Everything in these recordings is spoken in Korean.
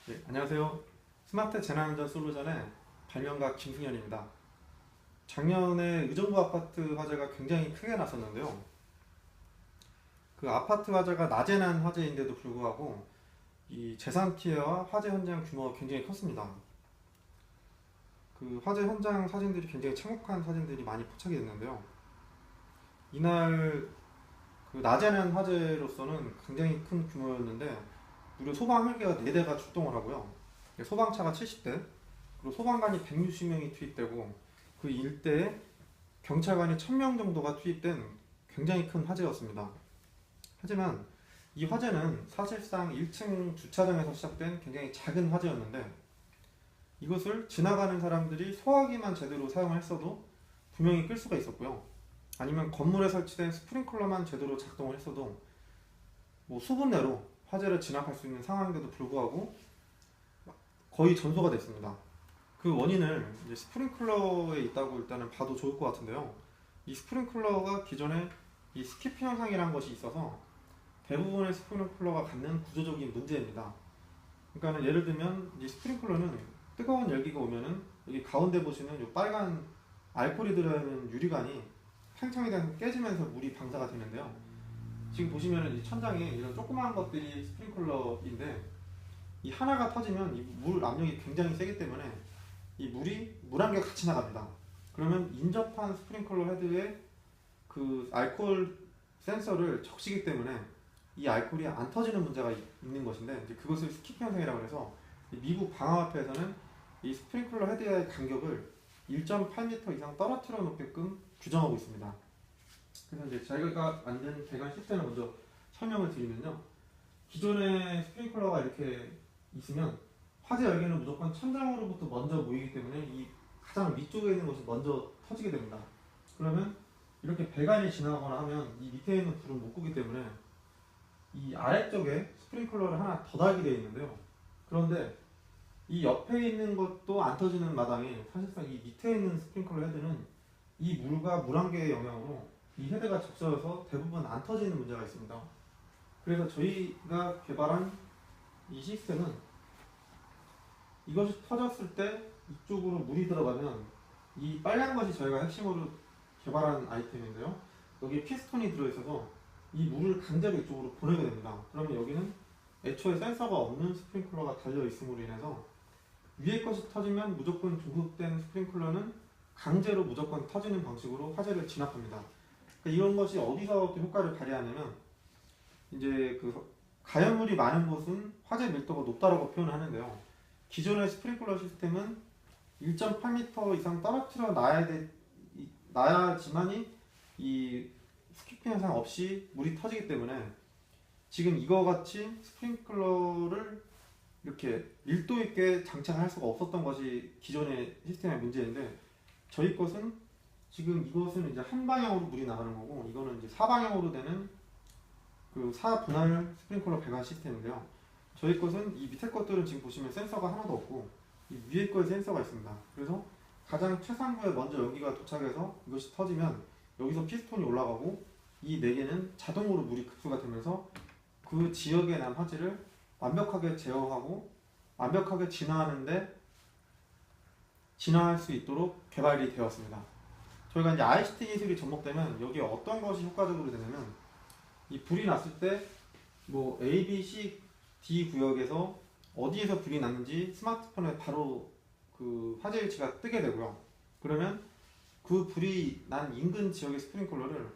네, 안녕하세요. 스마트 재난안전 솔루션의 발명가 김승현입니다. 작년에 의정부 아파트 화재가 굉장히 크게 났었는데요. 그 아파트 화재가 낮에 난 화재인데도 불구하고 이 재산 피해와 화재 현장 규모가 굉장히 컸습니다. 그 화재 현장 사진들이 굉장히 참혹한 사진들이 많이 포착이 됐는데요. 이날 그 낮에 난 화재로서는 굉장히 큰 규모였는데 무려 소방 헬기가 4대가 출동을 하고요. 소방차가 70대, 그리고 소방관이 160명이 투입되고 그 일대에 경찰관이 1000명 정도가 투입된 굉장히 큰 화재였습니다. 하지만 이 화재는 사실상 1층 주차장에서 시작된 굉장히 작은 화재였는데 이것을 지나가는 사람들이 소화기만 제대로 사용을 했어도 분명히 끌 수가 있었고요. 아니면 건물에 설치된 스프링클러만 제대로 작동을 했어도 뭐 수분 내로 화재를 진압할 수 있는 상황인데도 불구하고 거의 전소가 됐습니다. 그 원인을 이제 스프링클러에 있다고 일단은 봐도 좋을 것 같은데요. 이 스프링클러가 기존에 이 스키피 현상이라는 것이 있어서 대부분의 스프링클러가 갖는 구조적인 문제입니다. 그러니까 예를 들면 이 스프링클러는 뜨거운 열기가 오면은 여기 가운데 보시는 이 빨간 알코올이 들어있는 유리관이 팽창이 돼서 깨지면서 물이 방사가 되는데요. 지금 보시면은 이 천장에 이런 조그마한 것들이 스프링클러인데 이 하나가 터지면 이 물 압력이 굉장히 세기 때문에 이 물이 물안개 같이 나갑니다. 그러면 인접한 스프링클러 헤드에 그 알코올 센서를 적시기 때문에 이 알코올이 안 터지는 문제가 있는 것인데 이제 그것을 스키피 현상이라고 해서 미국 방화협회에서는 이 스프링클러 헤드의 간격을 1.8m 이상 떨어뜨려 놓게끔 규정하고 있습니다. 그래서 이제 저희가 만든 배관 시스템을 먼저 설명을 드리면요. 기존의 스프링클러가 이렇게 있으면 화재 열기는 무조건 천장으로부터 먼저 모이기 때문에 이 가장 위쪽에 있는 것이 먼저 터지게 됩니다. 그러면 이렇게 배관이 지나가거나 하면 이 밑에 있는 불은 못 끄기 때문에 이 아래쪽에 스프링클러를 하나 더 달게 되어 있는데요. 그런데 이 옆에 있는 것도 안 터지는 마당에 사실상 이 밑에 있는 스프링클러 헤드는 이 물과 물안개의 영향으로 이 헤드가 적셔서 대부분 안 터지는 문제가 있습니다. 그래서 저희가 개발한 이 시스템은 이것이 터졌을 때 이쪽으로 물이 들어가면 이 빨간 것이 저희가 핵심으로 개발한 아이템인데요. 여기에 피스톤이 들어있어서 이 물을 강제로 이쪽으로 보내게 됩니다. 그러면 여기는 애초에 센서가 없는 스프링클러가 달려있음으로 인해서 위에 것이 터지면 무조건 조급된 스프링클러는 강제로 무조건 터지는 방식으로 화재를 진압합니다. 그러니까 이런 것이 어디서 효과를 발휘하냐면 이제 그 가연물이 많은 곳은 화재 밀도가 높다라고 표현을 하는데요. 기존의 스프링클러 시스템은 1.8m 이상 떨어뜨려 놔야지만이 이 스키피 현상 없이 물이 터지기 때문에 지금 이거 같이 스프링클러를 이렇게 밀도 있게 장착할 수가 없었던 것이 기존의 시스템의 문제인데 저희 것은 지금 이것은 이제 한 방향으로 물이 나가는 거고 이거는 이제 사방향으로 되는 그 사분할 스프링클러 배관 시스템인데요. 저희 것은 이 밑에 것들은 지금 보시면 센서가 하나도 없고 이 위에 거에 센서가 있습니다. 그래서 가장 최상부에 먼저 연기가 도착해서 이것이 터지면 여기서 피스톤이 올라가고 이 4개는 자동으로 물이 급수가 되면서 그 지역에 난 화재를 완벽하게 제어하고 완벽하게 진화할 수 있도록 개발이 되었습니다. 저희가 이제 ICT 기술이 접목되면 여기에 어떤 것이 효과적으로 되냐면 이 불이 났을 때 뭐 A, B, C, D 구역에서 어디에서 불이 났는지 스마트폰에 바로 그 화재 위치가 뜨게 되고요. 그러면 그 불이 난 인근 지역의 스프링클러를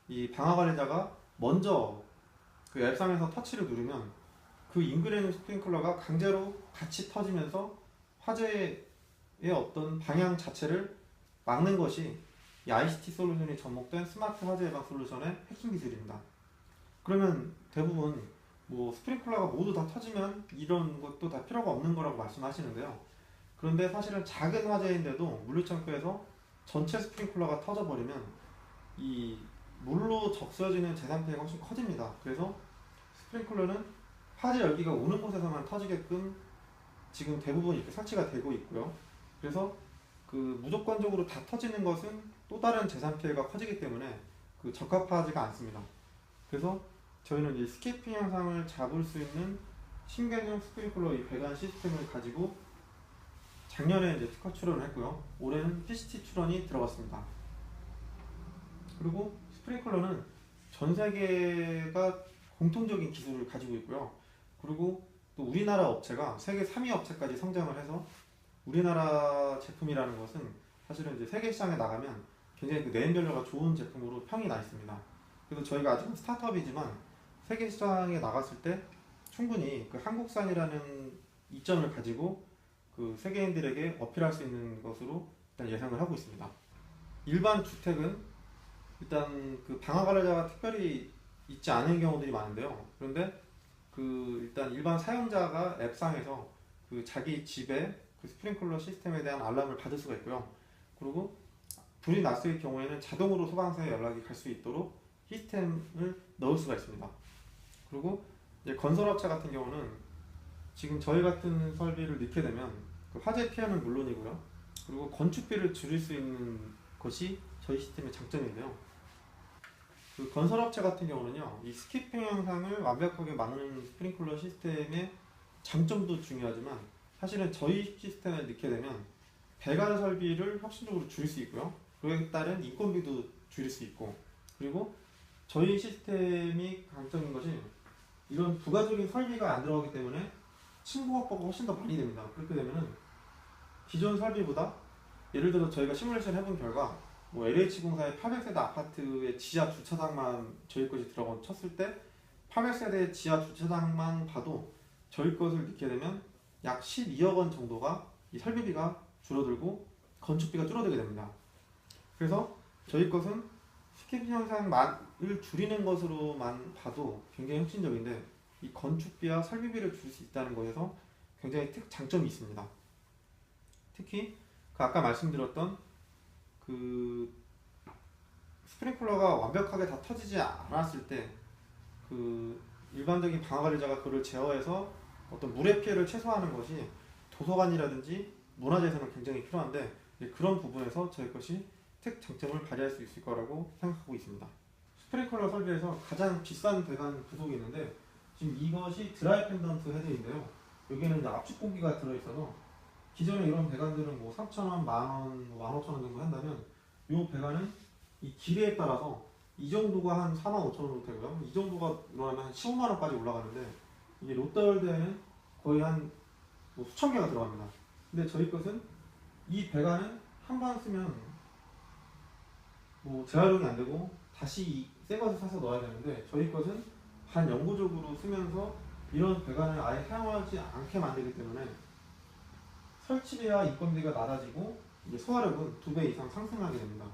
이 방화 관리자가 먼저 그 앱상에서 터치를 누르면 그 인근에 있는 스프링클러가 강제로 같이 터지면서 화재의 어떤 방향 자체를 막는 것이 이 ICT 솔루션이 접목된 스마트 화재 예방 솔루션의 핵심 기술입니다. 그러면 대부분 뭐 스프링클러가 모두 다 터지면 이런 것도 다 필요가 없는 거라고 말씀하시는데요. 그런데 사실은 작은 화재인데도 물류창고에서 전체 스프링클러가 터져버리면 이 물로 적셔지는 재산 피해가 훨씬 커집니다. 그래서 스프링클러는 화재 열기가 오는 곳에서만 터지게끔 지금 대부분 이렇게 설치가 되고 있고요. 그래서 그 무조건적으로 다 터지는 것은 또 다른 재산 피해가 커지기 때문에 그 적합하지가 않습니다. 그래서 저희는 이 스키피 현상을 잡을 수 있는 신개념 스프링클러 이 배관 시스템을 가지고 작년에 이제 특허 출원을 했고요. 올해는 PCT 출원이 들어갔습니다. 그리고 스프링클러는 전 세계가 공통적인 기술을 가지고 있고요. 그리고 또 우리나라 업체가 세계 3위 업체까지 성장을 해서 우리나라 제품이라는 것은 사실은 이제 세계 시장에 나가면 굉장히 그 네임밸류가 좋은 제품으로 평이 나 있습니다. 그래서 저희가 아직은 스타트업이지만 세계 시장에 나갔을 때 충분히 그 한국산이라는 이점을 가지고 그 세계인들에게 어필할 수 있는 것으로 일단 예상을 하고 있습니다. 일반 주택은 일단 그 방화 관리자가 특별히 있지 않은 경우들이 많은데요. 그런데 그 일단 일반 사용자가 앱상에서 그 자기 집에 그 스프링클러 시스템에 대한 알람을 받을 수가 있고요. 그리고 불이 났을 경우에는 자동으로 소방서에 연락이 갈 수 있도록 시스템을 넣을 수가 있습니다. 그리고 이제 건설업체 같은 경우는 지금 저희 같은 설비를 넣게 되면 그 화재 피해는 물론이고요. 그리고 건축비를 줄일 수 있는 것이 저희 시스템의 장점인데요. 그 건설업체 같은 경우는요, 이 스키핑 현상을 완벽하게 막는 스프링클러 시스템의 장점도 중요하지만 사실은 저희 시스템을 넣게 되면 배관 설비를 혁신적으로 줄일 수 있고요. 그에 따른 인건비도 줄일 수 있고, 그리고 저희 시스템이 강점인 것이 이런 부가적인 설비가 안 들어가기 때문에 층고 확보가 훨씬 더 많이 됩니다. 그렇게 되면은 기존 설비보다 예를 들어 저희가 시뮬레이션 해본 결과 뭐 LH공사의 800세대 아파트의 지하 주차장만 저희 것이 들어가 쳤을 때 800세대 지하 주차장만 봐도 저희 것을 넣게 되면 약 12억 원 정도가 이 설비비가 줄어들고 건축비가 줄어들게 됩니다. 그래서 저희 것은 스키핑 현상을 줄이는 것으로만 봐도 굉장히 혁신적인데 이 건축비와 설비비를 줄 수 있다는 것에서 굉장히 장점이 있습니다. 특히 그 아까 말씀드렸던 그 스프링클러가 완벽하게 다 터지지 않았을 때 그 일반적인 방화관리자가 그를 제어해서 어떤 물의 피해를 최소화하는 것이 도서관이라든지 문화재에서는 굉장히 필요한데 그런 부분에서 저희 것이 특장점을 발휘할 수 있을 거라고 생각하고 있습니다. 스프링클러 설비에서 가장 비싼 배관 부속이 있는데 지금 이것이 드라이 펜던트 헤드인데요. 여기에는 이제 압축 공기가 들어있어서 기존에 이런 배관들은 뭐 3,000원, 만원, 15,000원 정도 한다면 이 배관은 이 길이에 따라서 이 정도가 한 45,000원 정도 되고요. 이 정도가 늘어나면 한 15만원까지 올라가는데 이게 롯데월드에는 거의 한 뭐 수천 개가 들어갑니다. 근데 저희 것은 이 배관은 한 번 쓰면 뭐 재활용이 안 되고 다시 새 것을 사서 넣어야 되는데 저희 것은 반영구적으로 쓰면서 이런 배관을 아예 사용하지 않게 만들기 때문에 설치비와 인건비가 낮아지고 이제 소화력은 2배 이상 상승하게 됩니다.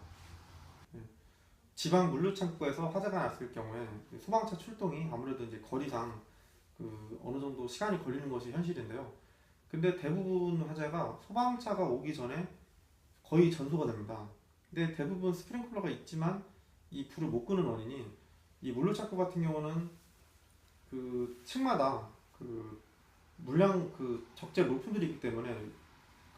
지방 물류 창고에서 화재가 났을 경우에 소방차 출동이 아무래도 이제 거리상 그 어느 정도 시간이 걸리는 것이 현실인데요. 근데 대부분 화재가 소방차가 오기 전에 거의 전소가 됩니다. 근데 대부분 스프링클러가 있지만 이 불을 못 끄는 원인이 이 물류 창고 같은 경우는 그 층마다 그 물량 그 적재 물품들이 있기 때문에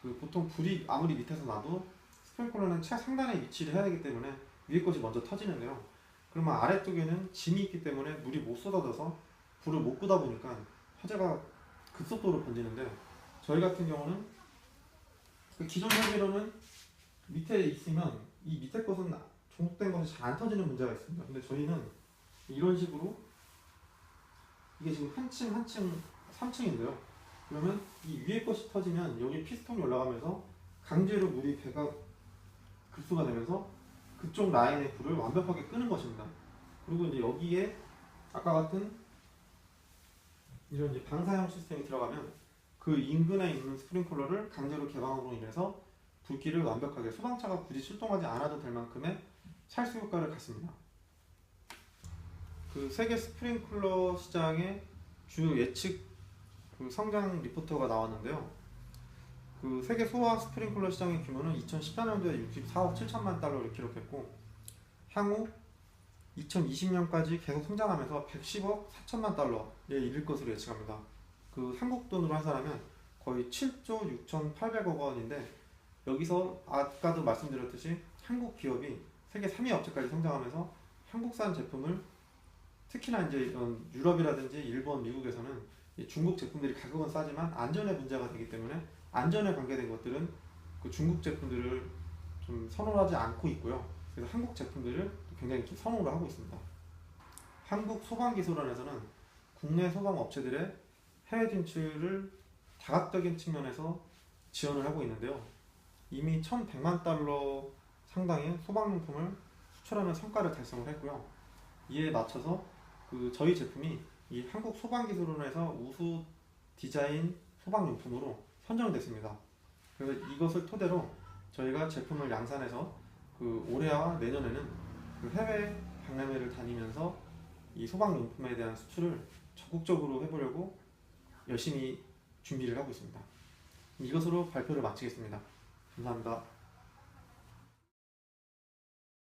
그 보통 불이 아무리 밑에서 나도 스프링클러는 최상단에 위치를 해야 되기 때문에 위에 것이 먼저 터지는데요. 그러면 아래쪽에는 짐이 있기 때문에 물이 못 쏟아져서 불을 못 끄다 보니까 화재가 급속도로 번지는데 저희 같은 경우는 그 기존 설비로는 밑에 있으면 이 밑에 것은 종속된 것이 잘 안 터지는 문제가 있습니다. 근데 저희는 이런 식으로 이게 지금 한 층 한 층 3층인데요. 그러면 이 위에 것이 터지면 여기 피스톤이 올라가면서 강제로 물이 배가 급수가 되면서 그쪽 라인의 불을 완벽하게 끄는 것입니다. 그리고 이제 여기에 아까 같은 이런 이제 방사형 시스템이 들어가면 그 인근에 있는 스프링클러를 강제로 개방으로 인해서 불길을 완벽하게 소방차가 굳이 출동하지 않아도 될 만큼의 살수 효과를 갖습니다. 그 세계 스프링클러 시장의 주요 예측 그 성장 리포터가 나왔는데요. 그 세계 소화 스프링클러 시장의 규모는 2014년도에 64억 7천만 달러를 기록했고 향후 2020년까지 계속 성장하면서 110억 4천만 달러에 이를 것으로 예측합니다. 그 한국 돈으로 환산하면 거의 7조 6,800억 원인데 여기서 아까도 말씀드렸듯이 한국 기업이 세계 3위 업체까지 성장하면서 한국산 제품을 특히나 이제 이런 유럽이라든지 일본, 미국에서는 이 중국 제품들이 가격은 싸지만 안전에 문제가 되기 때문에 안전에 관계된 것들은 그 중국 제품들을 좀 선호하지 않고 있고요. 그래서 한국 제품들을 굉장히 좀 선호를 하고 있습니다. 한국소방기술원에서는 국내 소방업체들의 해외 진출을 다각적인 측면에서 지원을 하고 있는데요. 이미 1,100만 달러 상당의 소방용품을 수출하는 성과를 달성을 했고요. 이에 맞춰서 저희 제품이 이 한국소방기술원에서 우수 디자인 소방용품으로 선정됐습니다. 그래서 이것을 토대로 저희가 제품을 양산해서 올해와 내년에는 해외 박람회를 다니면서 이 소방용품에 대한 수출을 적극적으로 해보려고 열심히 준비를 하고 있습니다. 이것으로 발표를 마치겠습니다. 감사합니다.